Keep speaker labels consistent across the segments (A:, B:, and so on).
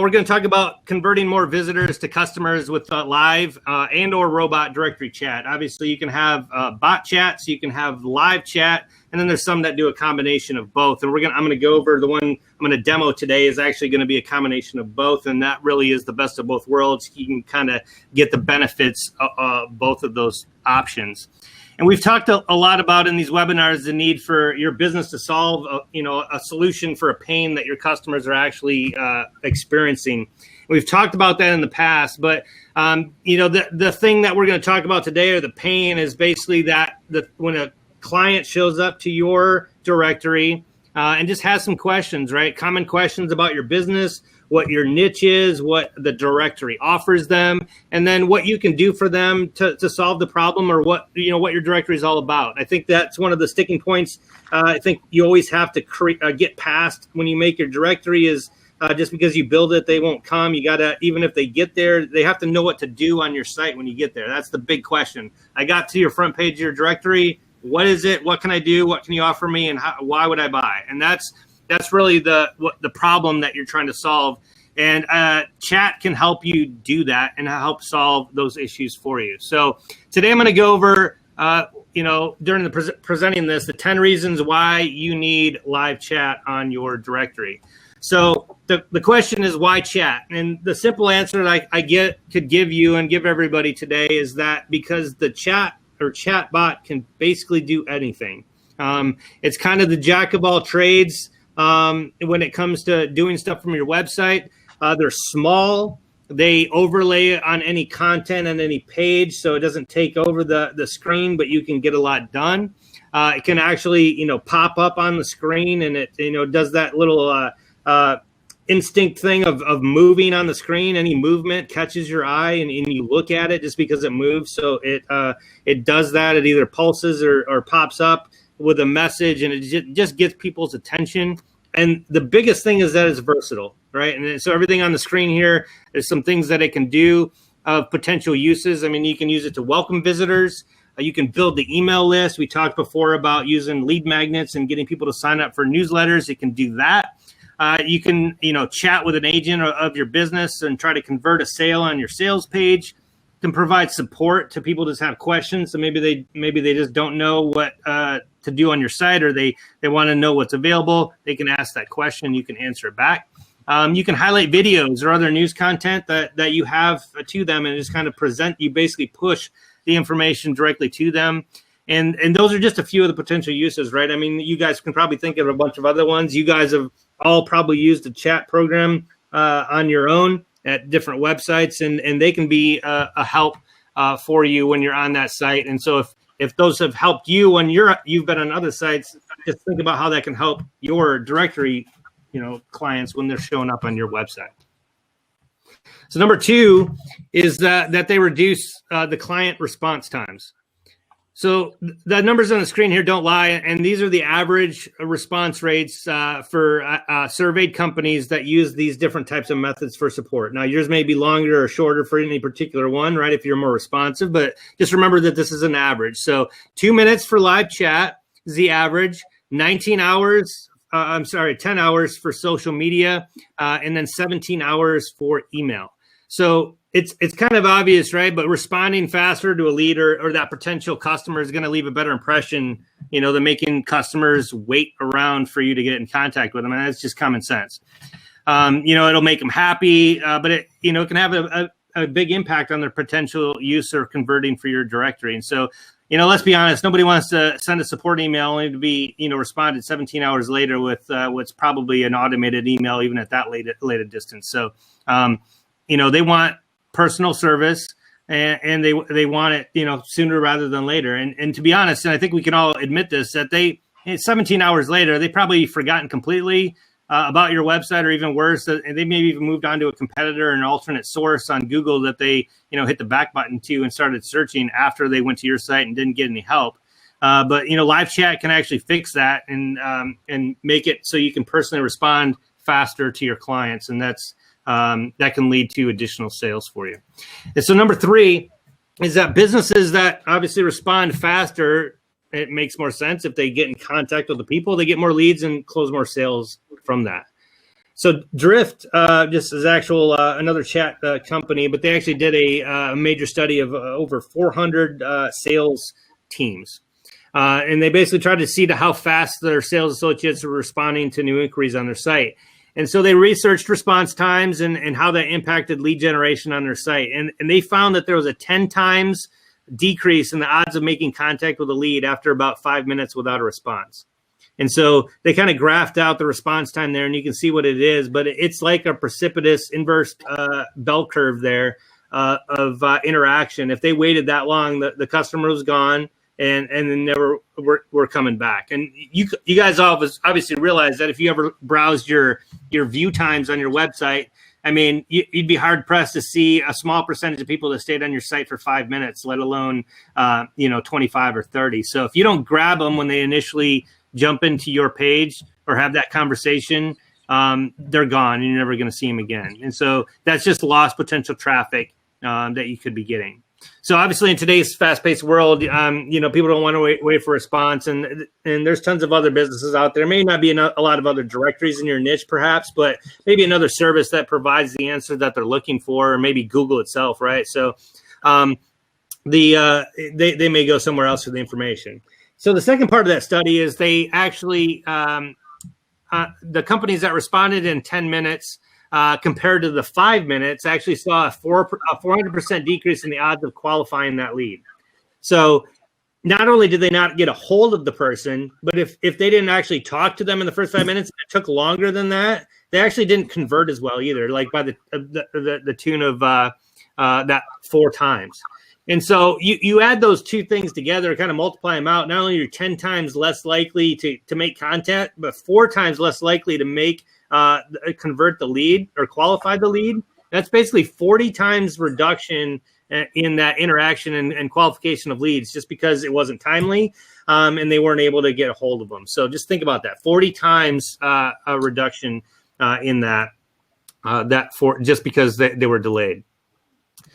A: we're going to talk about converting more visitors to customers with live and or robot directory chat. Obviously, you can have bot chat, so you can have live chat, and then there's some that do a combination of both. And I'm going to go over the one I'm going to demo today is actually going to be a combination of both, and that really is the best of both worlds. You can kind of get the benefits of both of those options. And we've talked a lot about in these webinars the need for your business to solve a solution for a pain that your customers are actually experiencing. We've talked about that in the past, but the thing that we're going to talk about today, or the pain, is basically that when a client shows up to your directory and just has some questions, right? Common questions about your business, what your niche is, what the directory offers them, and then what you can do for them to solve the problem, or what your directory is all about. I think that's one of the sticking points. I think you always have to get past when you make your directory is just because you build it, they won't come. You gotta, even if they get there, they have to know what to do on your site when you get there. That's the big question. I got to your front page of your directory. What is it? What can I do? What can you offer me? And why would I buy? And that's really the problem that you're trying to solve. And chat can help you do that and help solve those issues for you. So today I'm going to go over, during the presenting this, the 10 reasons why you need live chat on your directory. So the question is, why chat? And the simple answer that I could give you and give everybody today is that because the chat or chat bot can basically do anything. It's kind of the jack of all trades when it comes to doing stuff from your website. They're small. They overlay on any content on any page, so it doesn't take over the screen, but you can get a lot done. It can actually, pop up on the screen, and it, does that little instinct thing of moving on the screen. Any movement catches your eye, and you look at it just because it moves. So it does that. It either pulses or pops up with a message, and it just gets people's attention. And the biggest thing is that it's versatile, right? And so everything on the screen here is some things that it can do of potential uses. I mean, you can use it to welcome visitors. You can build the email list. We talked before about using lead magnets and getting people to sign up for newsletters. It can do that. You can, chat with an agent of your business and try to convert a sale on your sales page. Can provide support to people who just have questions. So maybe they just don't know what to do on your site, or they want to know what's available. They can ask that question. You can answer it back. You can highlight videos or other news content that you have to them, and just kind of present. You basically push the information directly to them. And those are just a few of the potential uses, right? I mean, you guys can probably think of a bunch of other ones. You guys have all probably used a chat program on your own at different websites, and they can be a help for you when you're on that site. And so if those have helped you when you've been on other sites, just think about how that can help your directory, clients when they're showing up on your website. So number 2 is that they reduce the client response times. So the numbers on the screen here don't lie, and these are the average response rates for surveyed companies that use these different types of methods for support. Now, yours may be longer or shorter for any particular one, right, if you're more responsive, but just remember that this is an average. So 2 minutes for live chat is the average, 10 hours for social media, and then 17 hours for email. So it's kind of obvious, right? But responding faster to a lead or that potential customer is going to leave a better impression, than making customers wait around for you to get in contact with them. And that's just common sense. It'll make them happy, but it can have a big impact on their potential use or converting for your directory. And so, let's be honest, nobody wants to send a support email only to be, responded 17 hours later with what's probably an automated email, even at that late distance. So, they want personal service, and they want it, sooner rather than later. And to be honest, and I think we can all admit this, that 17 hours later, they probably forgotten completely about your website, or even worse, and they maybe even moved on to a competitor or an alternate source on Google that they, hit the back button to and started searching after they went to your site and didn't get any help. But live chat can actually fix that and make it so you can personally respond faster to your clients, and that can lead to additional sales for you. And so number 3 is that businesses that obviously respond faster, it makes more sense if they get in contact with the people, they get more leads and close more sales from that. So Drift just is actual another chat company, but they actually did a major study of over 400 sales teams. And they basically tried to see how fast their sales associates were responding to new inquiries on their site. And so they researched response times and how that impacted lead generation on their site. And they found that there was a 10 times decrease in the odds of making contact with a lead after about 5 minutes without a response. And so they kind of graphed out the response time there, and you can see what it is. But it's like a precipitous inverse bell curve there of interaction. If they waited that long, the customer was gone, and then never were coming back. And you guys obviously realize that if you ever browsed your view times on your website, I mean, you'd be hard pressed to see a small percentage of people that stayed on your site for 5 minutes, let alone 25 or 30. So if you don't grab them when they initially jump into your page or have that conversation, they're gone and you're never going to see them again. And so that's just lost potential traffic that you could be getting. So obviously in today's fast-paced world, people don't want to wait for a response, and there's tons of other businesses out there. May not be a lot of other directories in your niche, perhaps, but maybe another service that provides the answer that they're looking for, or maybe Google itself, right? So they may go somewhere else for the information. So the second part of that study is they actually the companies that responded in 10 minutes. Compared to the 5 minutes, actually saw a 400% decrease in the odds of qualifying that lead. So not only did they not get a hold of the person, but if they didn't actually talk to them in the first 5 minutes, it took longer than that, they actually didn't convert as well either, like by the tune of that 4 times. And so you add those two things together, kind of multiply them out. Not only are you 10 times less likely to make contact, but 4 times less likely to make convert the lead or qualify the lead. That's basically 40 times reduction in that interaction and qualification of leads, just because it wasn't timely and they weren't able to get a hold of them. So just think about that: 40 times a reduction in that just because they were delayed.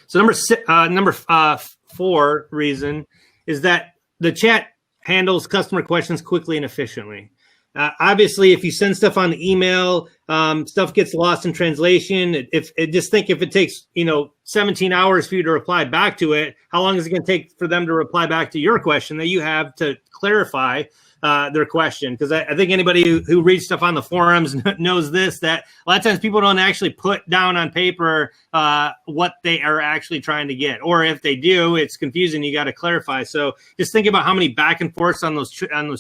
A: So number 4 reason is that the chat handles customer questions quickly and efficiently. Obviously, if you send stuff on the email, stuff gets lost in translation. If it takes 17 hours for you to reply back to it, how long is it going to take for them to reply back to your question that you have to clarify their question? Because I think anybody who reads stuff on the forums knows that a lot of times people don't actually put down on paper what they are actually trying to get, or if they do, it's confusing. You got to clarify. So just think about how many back and forths on those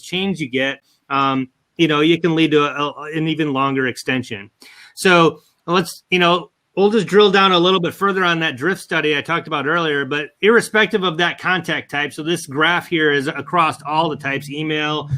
A: chains you get. You can lead to an even longer extension. So we'll just drill down a little bit further on that drift study I talked about earlier, but irrespective of that contact type, so this graph here is across all the types: email,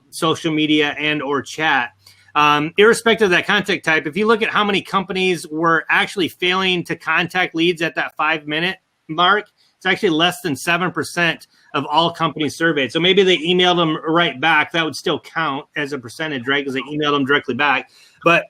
A: social media, and or chat. Irrespective of that contact type, if you look at how many companies were actually failing to contact leads at that 5-minute mark, it's actually less than 7% of all companies surveyed. So maybe they emailed them right back. That would still count as a percentage, right? Because they emailed them directly back. But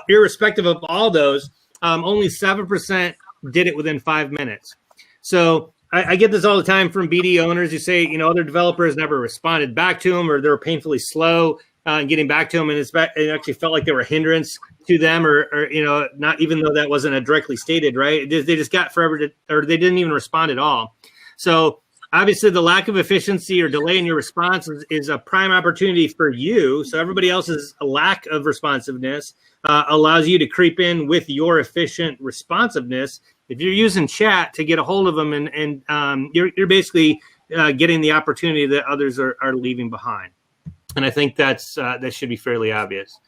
A: irrespective of all those, only 7% did it within 5 minutes. So I get this all the time from BD owners who say, other developers never responded back to them, or they were painfully slow in getting back to them, and it actually felt like they were a hindrance to them, or not, even though that wasn't directly stated, right? They just got forever or they didn't even respond at all. So obviously, the lack of efficiency or delay in your response is a prime opportunity for you. So everybody else's lack of responsiveness allows you to creep in with your efficient responsiveness. If you're using chat to get a hold of them, and you're basically getting the opportunity that others are leaving behind. And I think that should be fairly obvious.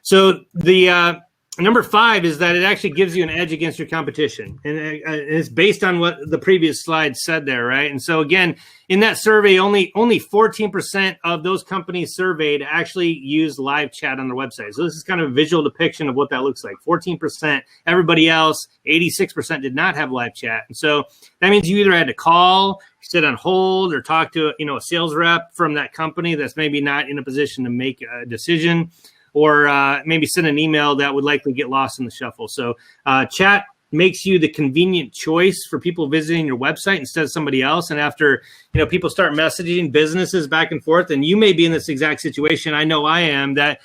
A: So the number 5 is that it actually gives you an edge against your competition. And it's based on what the previous slide said there, right? And so again, in that survey, only 14% of those companies surveyed actually used live chat on their website. So this is kind of a visual depiction of what that looks like. 14%, everybody else, 86% did not have live chat. And so that means you either had to call, sit on hold, or talk to a sales rep from that company that's maybe not in a position to make a decision, or maybe send an email that would likely get lost in the shuffle. So chat makes you the convenient choice for people visiting your website instead of somebody else. And after people start messaging businesses back and forth, and you may be in this exact situation, I know I am, that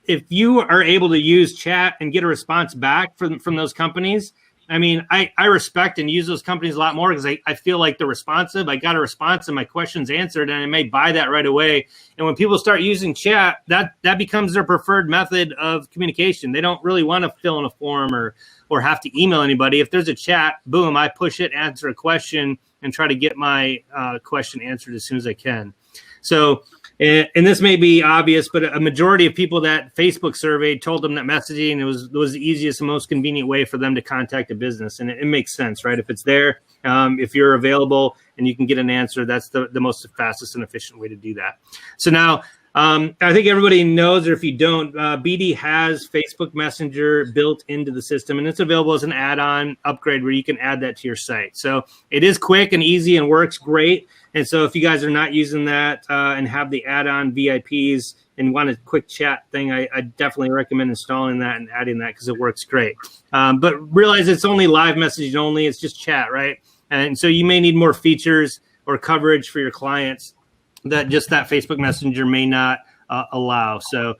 A: if you are able to use chat and get a response back from those companies, I mean, I respect and use those companies a lot more because I feel like they're responsive. I got a response and my question's answered, and I may buy that right away. And when people start using chat, that becomes their preferred method of communication. They don't really want to fill in a form or have to email anybody. If there's a chat, boom, I push it, answer a question, and try to get my question answered as soon as I can. So, and this may be obvious, but a majority of people that Facebook surveyed told them that messaging was the easiest and most convenient way for them to contact a business. And it makes sense, right? If it's there, if you're available and you can get an answer, that's the most fastest and efficient way to do that. So now, I think everybody knows, or if you don't, BD has Facebook Messenger built into the system, and it's available as an add-on upgrade where you can add that to your site. So it is quick and easy and works great. And so if you guys are not using that and have the add-on VIPs and want a quick chat thing, I definitely recommend installing that and adding that because it works great. But realize it's only live messaging only. It's just chat, right? And so you may need more features or coverage for your clients that just that Facebook Messenger may not allow. So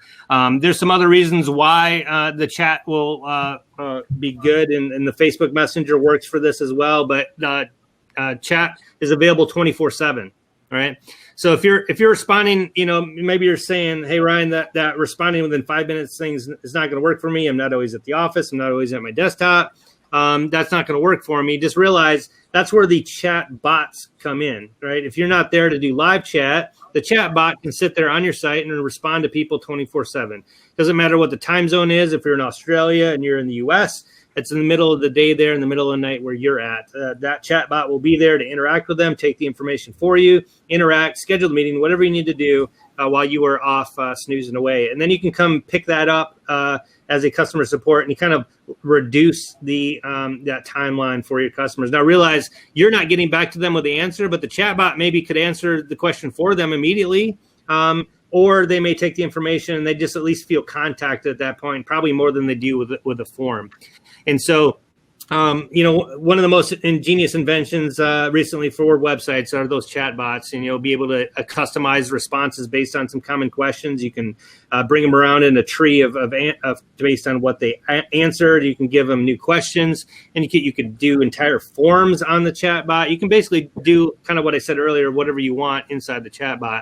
A: there's some other reasons why the chat will be good, and the Facebook Messenger works for this as well. But chat is available 24/7. All right. So if you're responding, maybe you're saying, hey, Ryan, that responding within 5 minutes thing is not going to work for me. I'm not always at the office. I'm not always at my desktop. That's not going to work for me. Just realize that's where the chat bots come in, right? If you're not there to do live chat, the chat bot can sit there on your site and respond to people 24/7. Doesn't matter what the time zone is. If you're in Australia and you're in the US, it's in the middle of the day there, in the middle of the night where you're at. That chat bot will be there to interact with them, take the information for you, interact, schedule the meeting, whatever you need to do while you are off snoozing away. And then you can come pick that up as a customer support, and you kind of reduce the that timeline for your customers. Now realize you're not getting back to them with the answer, but the chatbot maybe could answer the question for them immediately, or they may take the information and they just at least feel contacted at that point, probably more than they do with a form. And so, one of the most ingenious inventions recently for websites are those chatbots, and you'll be able to customize responses based on some common questions. You can bring them around in a tree of based on what they answered. You can give them new questions, and you could do entire forms on the chatbot. You can basically do kind of what I said earlier, whatever you want inside the chatbot.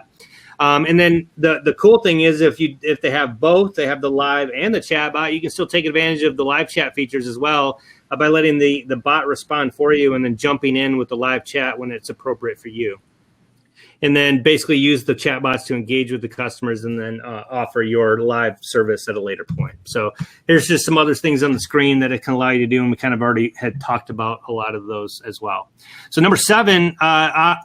A: And then the cool thing is if they have both, they have the live and the chat bot, you can still take advantage of the live chat features as well by letting the bot respond for you and then jumping in with the live chat when it's appropriate for you. And then basically use the chat bots to engage with the customers and then offer your live service at a later point. So there's just some other things on the screen that it can allow you to do, and we kind of already had talked about a lot of those as well. So number 7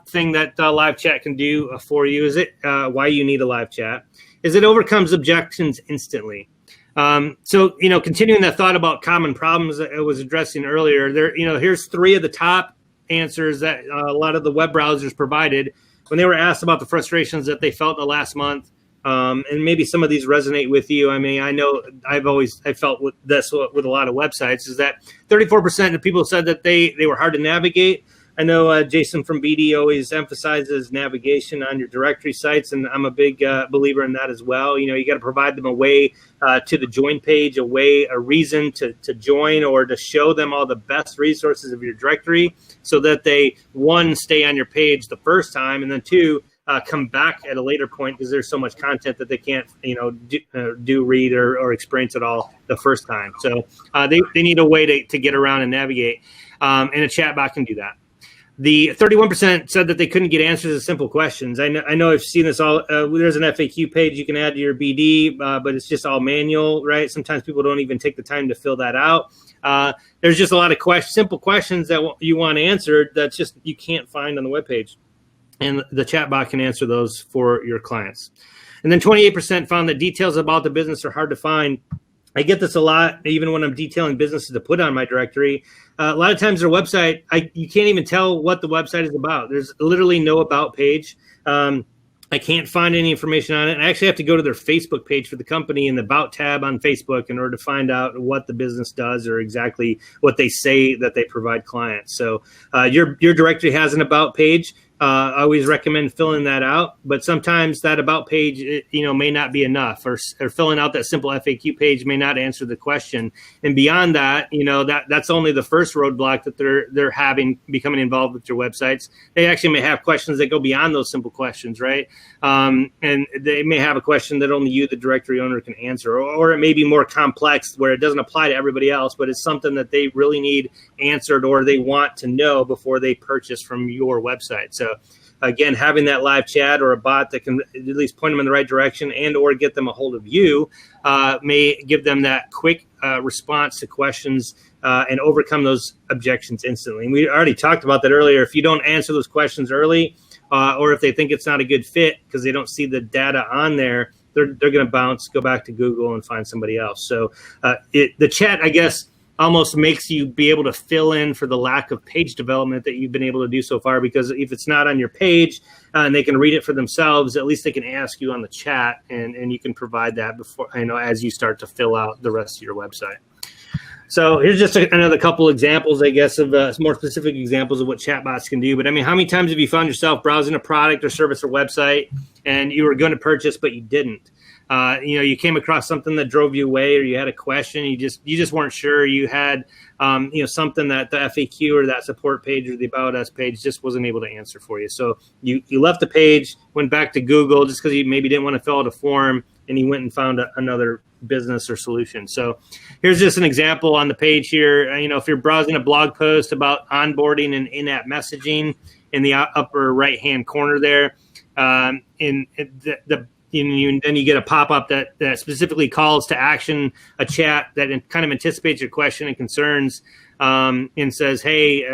A: thing that live chat can do for you is why you need a live chat is it overcomes objections instantly. So continuing that thought about common problems that I was addressing earlier, here's 3 of the top answers that a lot of the web browsers provided when they were asked about the frustrations that they felt in the last month. And maybe some of these resonate with you. I mean, I know I felt with this with a lot of websites is that 34% of people said that they were hard to navigate. I know Jason from BD always emphasizes navigation on your directory sites, and I'm a big believer in that as well. You got to provide them a way to the join page, a reason to join, or to show them all the best resources of your directory so that they, 1, stay on your page the first time, and then 2, come back at a later point because there's so much content that they can't, read or experience it all the first time. So they need a way to get around and navigate, and a chatbot can do that. The 31% said that they couldn't get answers to simple questions. I know I've seen this all. There's an FAQ page you can add to your BD, but it's just all manual, right? Sometimes people don't even take the time to fill that out. There's just a lot of simple questions that you want answered that's just you can't find on the webpage. And the chatbot can answer those for your clients. And then 28% found that details about the business are hard to find. I get this a lot, even when I'm detailing businesses to put on my directory. A lot of times their website, you can't even tell what the website is about. There's literally no about page. I can't find any information on it. And I actually have to go to their Facebook page for the company in the About tab on Facebook in order to find out what the business does or exactly what they say that they provide clients. So your directory has an About page. I always recommend filling that out, but sometimes that about page, may not be enough, or filling out that simple FAQ page may not answer the question. And beyond that, that's only the first roadblock that they're having becoming involved with your websites. They actually may have questions that go beyond those simple questions, right? And they may have a question that only you, the directory owner, can answer, or it may be more complex where it doesn't apply to everybody else, but it's something that they really need answered or they want to know before they purchase from your website. So again, having that live chat or a bot that can at least point them in the right direction and or get them a hold of you may give them that quick response to questions and overcome those objections instantly. And we already talked about that earlier. If you don't answer those questions early, or if they think it's not a good fit because they don't see the data on there, they're going to bounce, go back to Google and find somebody else. So the chat, I guess, almost makes you be able to fill in for the lack of page development that you've been able to do so far, because if it's not on your page and they can read it for themselves, at least they can ask you on the chat, and you can provide that before, as you start to fill out the rest of your website. So here's just another couple examples, I guess, of more specific examples of what chatbots can do. But I mean, how many times have you found yourself browsing a product or service or website and you were going to purchase, but you didn't? You came across something that drove you away, or you had a question, you just weren't sure. You had, something that the FAQ or that support page or the About Us page just wasn't able to answer for you. So you left the page, went back to Google just because you maybe didn't want to fill out a form, and you went and found another business or solution. So here's just an example on the page here. If you're browsing a blog post about onboarding and in-app messaging, in the upper right-hand corner there, then you get a pop-up that specifically calls to action a chat that kind of anticipates your question and concerns, and says, hey,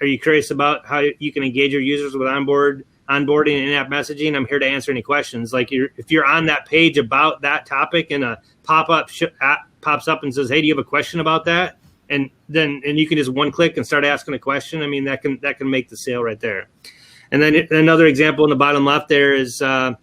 A: are you curious about how you can engage your users with onboarding and in-app messaging? I'm here to answer any questions. Like if you're on that page about that topic and a pop-up pops up and says, hey, do you have a question about that? And you can just one click and start asking a question. I mean, that can make the sale right there. And then another example in the bottom left there is a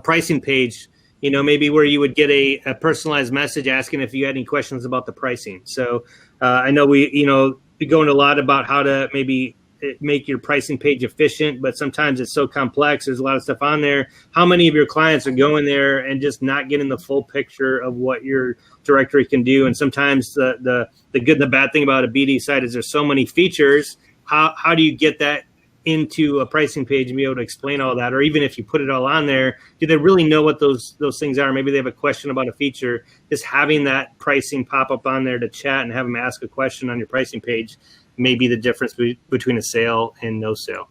A: pricing page, maybe where you would get a personalized message asking if you had any questions about the pricing. So I know we go into a lot about how to maybe make your pricing page efficient, but sometimes it's so complex. There's a lot of stuff on there. How many of your clients are going there and just not getting the full picture of what your directory can do? And sometimes the good and the bad thing about a BD site is there's so many features. How do you get that into a pricing page and be able to explain all that? Or even if you put it all on there, do they really know what those things are? Maybe they have a question about a feature. Just having that pricing pop up on there to chat and have them ask a question on your pricing page may be the difference between a sale and no sale.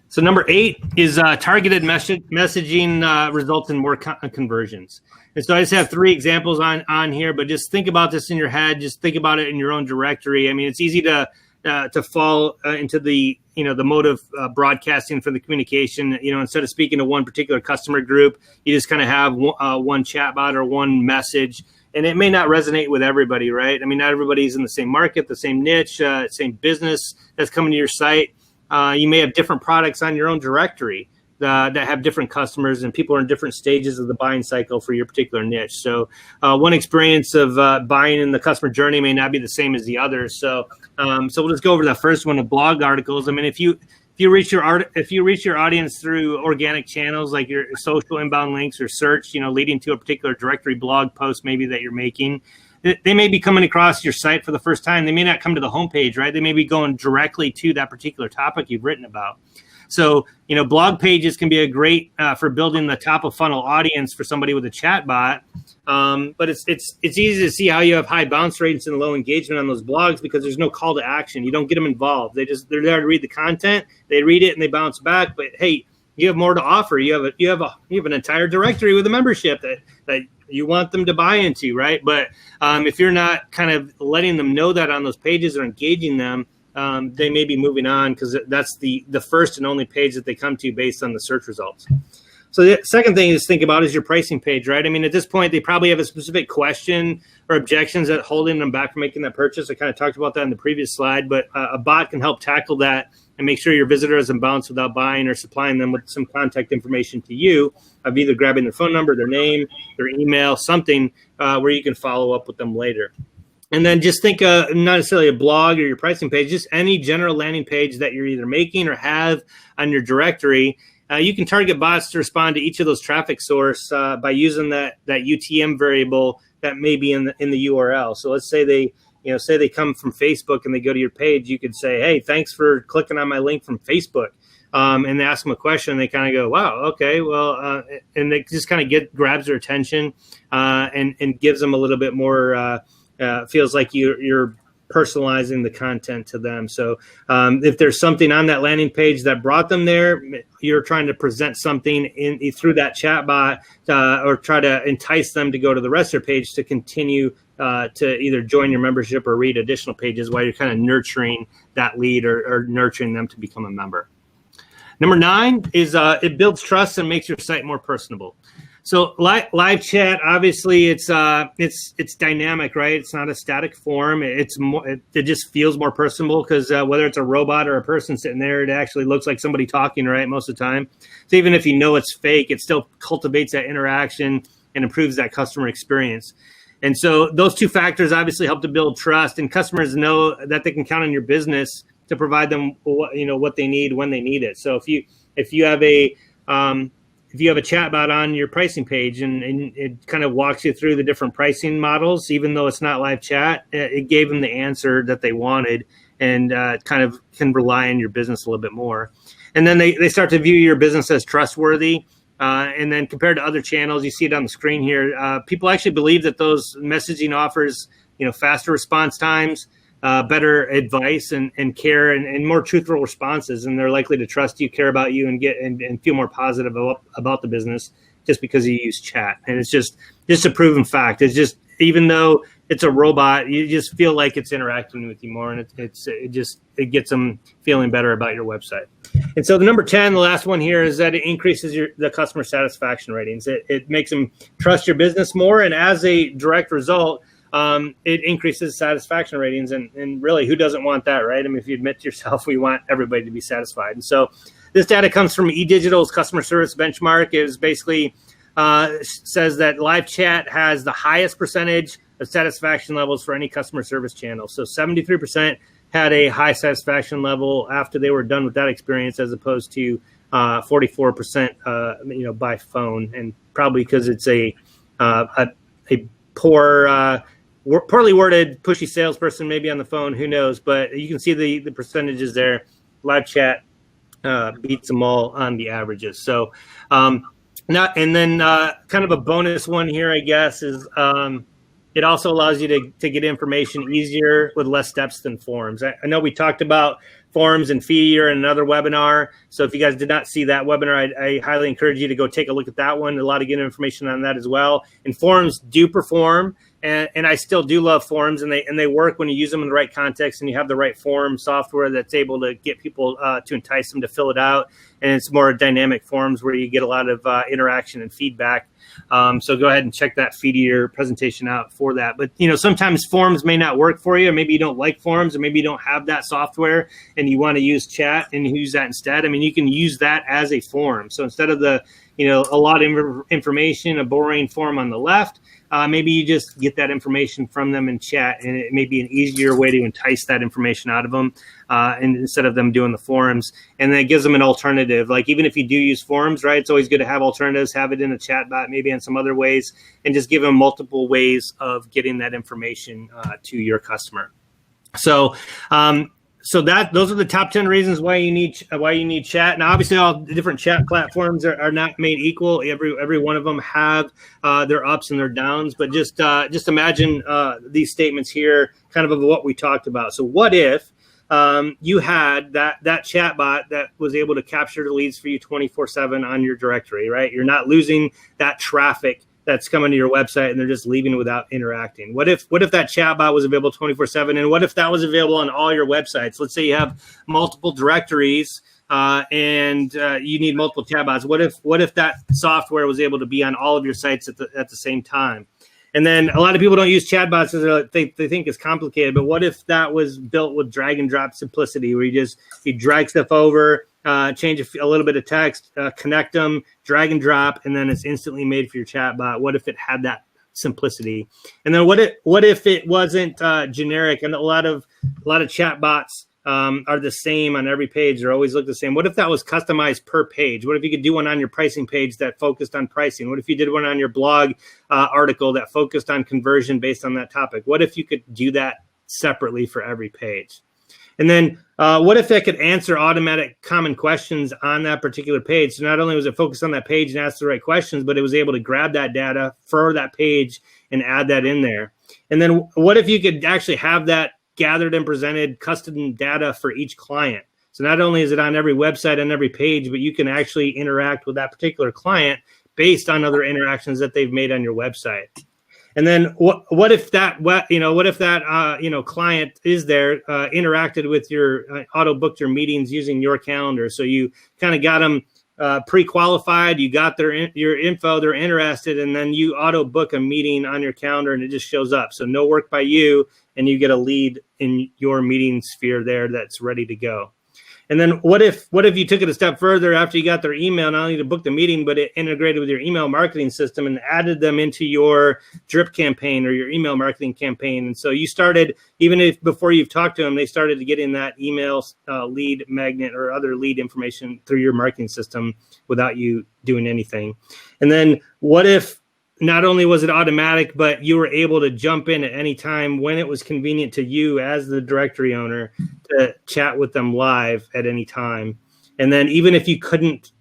A: So number 8 is targeted messaging results in more conversions. And so I just have 3 examples on here, but just think about this in your head. Just think about it in your own directory. I mean, it's easy to fall into the mode of broadcasting for the communication. Instead of speaking to one particular customer group, you just kind of have one chatbot or one message, and it may not resonate with everybody, right? I mean, not everybody's in the same market, the same niche, same business that's coming to your site. You may have different products on your own directory that have different customers, and people are in different stages of the buying cycle for your particular niche. So one experience of buying in the customer journey may not be the same as the others. So we'll just go over the first one of blog articles. I mean, if you reach your audience through organic channels like your social inbound links or search, leading to a particular directory blog post maybe that you're making, they may be coming across your site for the first time. They may not come to the homepage, right? They may be going directly to that particular topic you've written about. So, blog pages can be a great for building the top of funnel audience for somebody with a chat bot. But it's easy to see how you have high bounce rates and low engagement on those blogs because there's no call to action. You don't get them involved. They're there to read the content. They read it and they bounce back. But hey, you have more to offer. You have an entire directory with a membership that you want them to buy into, right? But if you're not kind of letting them know that on those pages or engaging them, they may be moving on because that's the first and only page that they come to based on the search results. So the second thing to think about is your pricing page, right? I mean, at this point, they probably have a specific question or objections that holding them back from making that purchase. I kind of talked about that in the previous slide, but a bot can help tackle that and make sure your visitor doesn't bounce without buying or supplying them with some contact information to you of either grabbing their phone number, their name, their email, something where you can follow up with them later. And then just think not necessarily a blog or your pricing page, just any general landing page that you're either making or have on your directory. You can target bots to respond to each of those traffic source by using that UTM variable that may be in the URL. So let's say they come from Facebook and they go to your page. You could say, hey, thanks for clicking on my link from Facebook. And they ask them a question, and they kind of go, wow, okay, well, and it just kind of grabs their attention and gives them a little bit more, feels like you're personalizing the content to them. So if there's something on that landing page that brought them there, you're trying to present something through that chat bot or try to entice them to go to the rest of their page to continue to either join your membership or read additional pages while you're kind of nurturing that lead or nurturing them to become a member. Number 9 is it builds trust and makes your site more personable. So live chat, obviously, it's dynamic, right? It's not a static form. It's more. It just feels more personable because whether it's a robot or a person sitting there, it actually looks like somebody talking, right? Most of the time. So even if you know it's fake, it still cultivates that interaction and improves that customer experience. And so those two factors obviously help to build trust, and customers know that they can count on your business to provide them what they need when they need it. So if you have a chatbot on your pricing page and it kind of walks you through the different pricing models, even though it's not live chat, it gave them the answer that they wanted and kind of can rely on your business a little bit more. And then they start to view your business as trustworthy. And then compared to other channels, you see it on the screen here, people actually believe that those messaging offers, faster response times, better advice and care and more truthful responses, and they're likely to trust you, care about you, and get and feel more positive about the business just because you use chat. And it's just a proven fact. It's just, even though it's a robot, you just feel like it's interacting with you more, and it gets them feeling better about your website. And so the number 10, the last one here, is that it increases the customer satisfaction ratings. It makes them trust your business more, and as a direct result, it increases satisfaction ratings, and really, who doesn't want that, right? I mean, if you admit to yourself, we want everybody to be satisfied. And so this data comes from eDigital's customer service benchmark. It is basically says that live chat has the highest percentage of satisfaction levels for any customer service channel. So 73% had a high satisfaction level after they were done with that experience, as opposed to 44% by phone, and probably because it's a poorly worded, pushy salesperson maybe on the phone, who knows? But you can see the percentages there. Live chat beats them all on the averages. So kind of a bonus one here, I guess, is it also allows you to get information easier with less steps than forms. I know we talked about forms and Feedier in another webinar. So if you guys did not see that webinar, I highly encourage you to go take a look at that one. A lot of good information on that as well. And forms do perform, and I still do love forms, and they work when you use them in the right context and you have the right form software that's able to get people to entice them to fill it out. And it's more dynamic forms where you get a lot of interaction and feedback. So go ahead and check that Feedier presentation out for that. But sometimes forms may not work for you, or maybe you don't like forms, or maybe you don't have that software and you want to use chat and use that instead. I mean, you can use that as a form. So instead of a lot of information, a boring form on the left, maybe you just get that information from them in chat, and it may be an easier way to entice that information out of them and instead of them doing the forums. And then it gives them an alternative. Like, even if you do use forums, right, it's always good to have alternatives, have it in a chat bot, maybe in some other ways, and just give them multiple ways of getting that information to your customer. So those are the top 10 reasons why you need chat. Now, obviously, all the different chat platforms are not made equal. Every one of them have their ups and their downs. But just imagine these statements here, kind of what we talked about. So, what if you had that chat bot that was able to capture the leads for you 24/7 on your directory, right? You're not losing that traffic that's coming to your website and they're just leaving without interacting. What if that chatbot was available 24/7? And what if that was available on all your websites? Let's say you have multiple directories and you need multiple chatbots. What if that software was able to be on all of your sites at the same time? And then a lot of people don't use chatbots because they think it's complicated. But what if that was built with drag and drop simplicity, where you drag stuff over, change a little bit of text, connect them, drag and drop, and then it's instantly made for your chatbot? What if it had that simplicity. And then what if it wasn't generic? And a lot of chat bots are the same on every page. They always look the same. What if that was customized per page? What if you could do one on your pricing page that focused on pricing? What if you did one on your blog article that focused on conversion based on that topic? What if you could do that separately for every page? And then what if it could answer automatic common questions on that particular page? So not only was it focused on that page and ask the right questions, but it was able to grab that data for that page and add that in there. And then what if you could actually have that gathered and presented custom data for each client? So not only is it on every website and every page, but you can actually interact with that particular client based on other interactions that they've made on your website. And then what if that client is there, interacted with your auto booked your meetings using your calendar? So you kind of got them pre-qualified, you got your info, they're interested, and then you auto book a meeting on your calendar and it just shows up. So no work by you, and you get a lead in your meeting sphere there that's ready to go. And then what if you took it a step further after you got their email, not only to book the meeting, but it integrated with your email marketing system and added them into your drip campaign or your email marketing campaign. And so you started, even if before you've talked to them, they started to get in that email lead magnet or other lead information through your marketing system without you doing anything. And then what if not only was it automatic, but you were able to jump in at any time when it was convenient to you as the directory owner to chat with them live at any time. And then even if you couldn't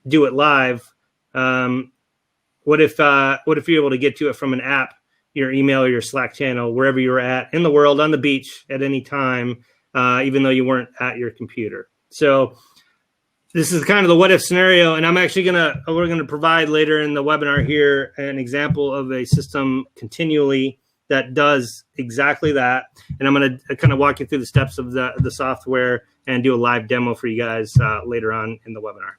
A: do it live, what if you're able to get to it from an app, your email or your Slack channel, wherever you're at in the world, on the beach at any time, even though you weren't at your computer? So this is kind of the what if scenario, and we're gonna provide later in the webinar here an example of a system continually that does exactly that. And I'm gonna kind of walk you through the steps of the software and do a live demo for you guys later on in the webinar.